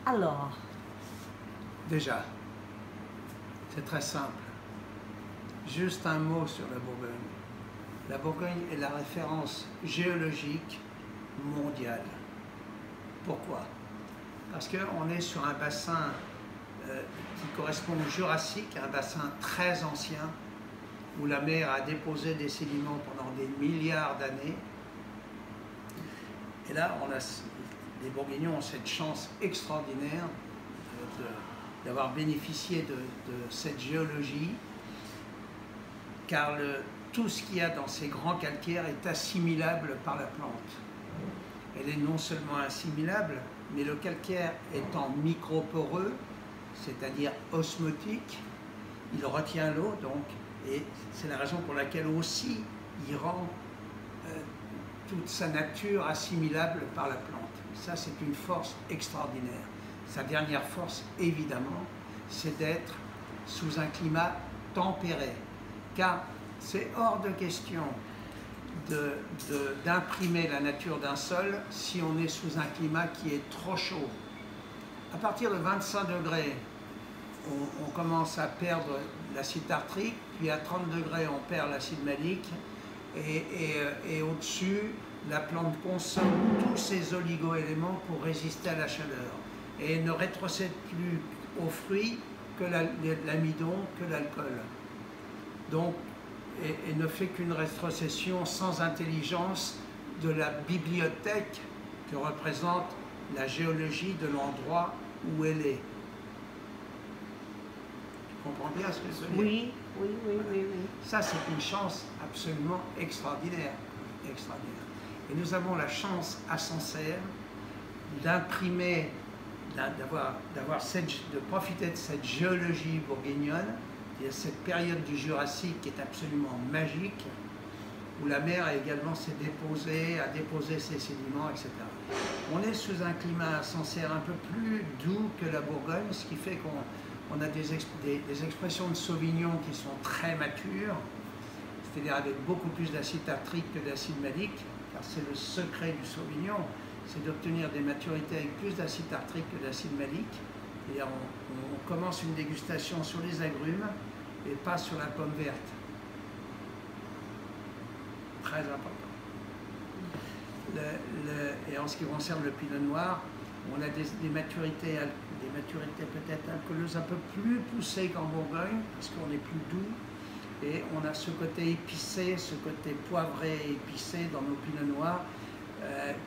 Alors? Déjà, c'est très simple. Juste un mot sur la Bourgogne. La Bourgogne est la référence géologique mondiale. Pourquoi? Parce qu'on est sur un bassin qui correspond au Jurassique, un bassin très ancien, où la mer a déposé des sédiments pendant des milliards d'années. Et là, les Bourguignons ont cette chance extraordinaire d'avoir bénéficié de cette géologie, car tout ce qu'il y a dans ces grands calcaires est assimilable par la plante. Elle est non seulement assimilable, mais le calcaire étant microporeux, c'est-à-dire osmotique, il retient l'eau, donc, et c'est la raison pour laquelle aussi il rend toute sa nature assimilable par la plante. Ça, c'est une force extraordinaire. Sa dernière force, évidemment, c'est d'être sous un climat tempéré, car c'est hors de question d'imprimer la nature d'un sol si on est sous un climat qui est trop chaud. À partir de 25 degrés, on commence à perdre l'acide tartrique, puis à 30 degrés, on perd l'acide malique, et au-dessus, la plante consomme tous ces oligo-éléments pour résister à la chaleur, et ne rétrocède plus aux fruits que l'amidon, que l'alcool. Donc, et ne fait qu'une rétrocession sans intelligence de la bibliothèque que représente la géologie de l'endroit où elle est. Tu comprends bien ce que je veux dire? Oui, oui, oui, voilà. oui, oui. Ça, c'est une chance absolument extraordinaire. Extraordinaire. Et nous avons la chance à Sancerre d'imprimer, de profiter de cette géologie bourguignonne. Il y a cette période du Jurassique qui est absolument magique, où la mer a également a déposé ses sédiments, etc. On est sous un climat à Sancerre un peu plus doux que la Bourgogne, ce qui fait qu'on a des expressions de Sauvignon qui sont très matures, c'est-à-dire avec beaucoup plus d'acide tartrique que d'acide malique, car c'est le secret du Sauvignon, c'est d'obtenir des maturités avec plus d'acide tartrique que d'acide malique. Et on commence une dégustation sur les agrumes et pas sur la pomme verte. Très important. Et en ce qui concerne le pinot noir, on a des maturités peut-être alcooleuses un peu plus poussées qu'en Bourgogne, parce qu'on est plus doux. Et on a ce côté épicé, ce côté poivré et épicé dans nos pinots noirs,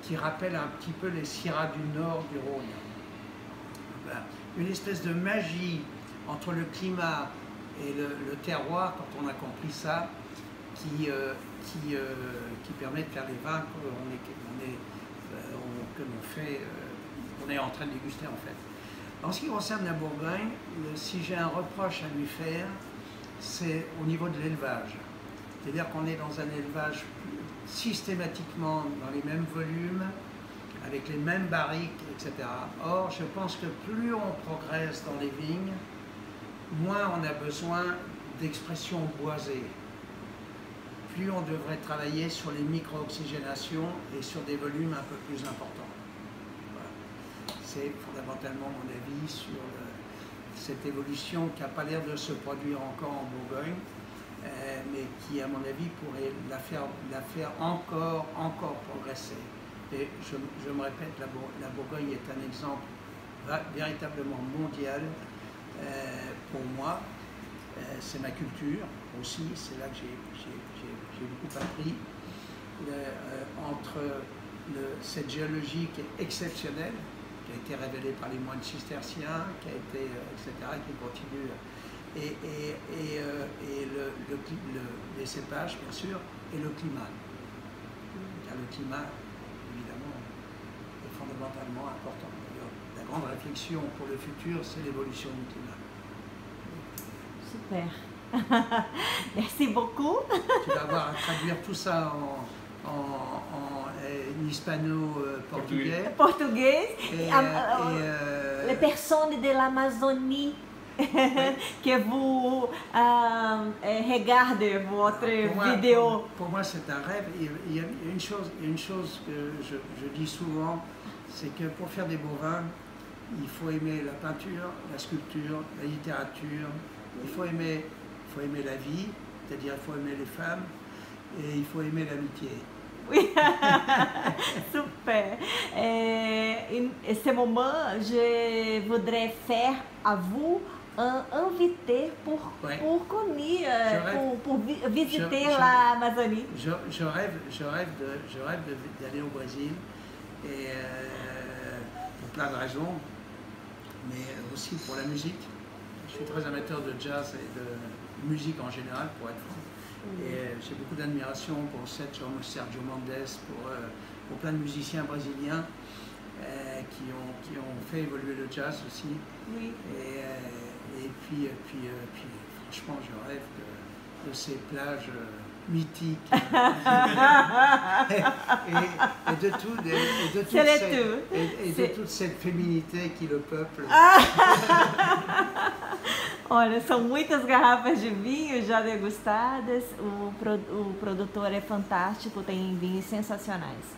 qui rappelle un petit peu les syrahs du nord du Rhône. Voilà. Une espèce de magie entre le climat et le terroir, quand on a compris ça, qui permet de faire les vins qu'on est en train de déguster en fait. En ce qui concerne la Bourgogne, si j'ai un reproche à lui faire, c'est au niveau de l'élevage. C'est-à-dire qu'on est dans un élevage systématiquement dans les mêmes volumes, avec les mêmes barriques, etc. Or, je pense que plus on progresse dans les vignes, moins on a besoin d'expressions boisées. Plus on devrait travailler sur les micro-oxygénations et sur des volumes un peu plus importants. Voilà. C'est fondamentalement mon avis sur cette évolution qui n'a pas l'air de se produire encore en Bourgogne, mais qui, à mon avis, pourrait la faire encore progresser. Et je me répète, la Bourgogne est un exemple véritablement mondial pour moi. C'est ma culture aussi, c'est là que j'ai beaucoup appris. Entre cette géologie qui est exceptionnelle, qui a été révélée par les moines cisterciens, qui a été, etc., qui continue, les cépages, bien sûr, et le climat. Car le climat, évidemment, est fondamentalement important. D'ailleurs, la grande réflexion pour le futur, c'est l'évolution du climat. Super. Merci beaucoup. Tu vas avoir à traduire tout ça en hispano-portugais. Portugais. Les personnes de l'Amazonie que vous regardez votre vidéo. Pour moi, c'est un rêve. Il y a une chose que je dis souvent, c'est que pour faire des bons vins, il faut aimer la peinture, la sculpture, la littérature, il faut aimer la vie, c'est-à-dire il faut aimer les femmes et il faut aimer l'amitié. Oui, super. En ce moment, je voudrais faire à vous un invité pour visiter l'Amazonie. Je rêve d'aller au Brésil et pour plein de raisons, mais aussi pour la musique. Je suis très amateur de jazz et de musique en général, pour être franc. Et j'ai beaucoup d'admiration pour Sergio Mendes, pour plein de musiciens brésiliens qui ont fait évoluer le jazz aussi. Oui. Et puis, franchement, je rêve de ces plages mythiques et de toute cette féminité qui le peuple. Olha, são muitas garrafas de vinho já degustadas, o produtor é fantástico, tem vinhos sensacionais.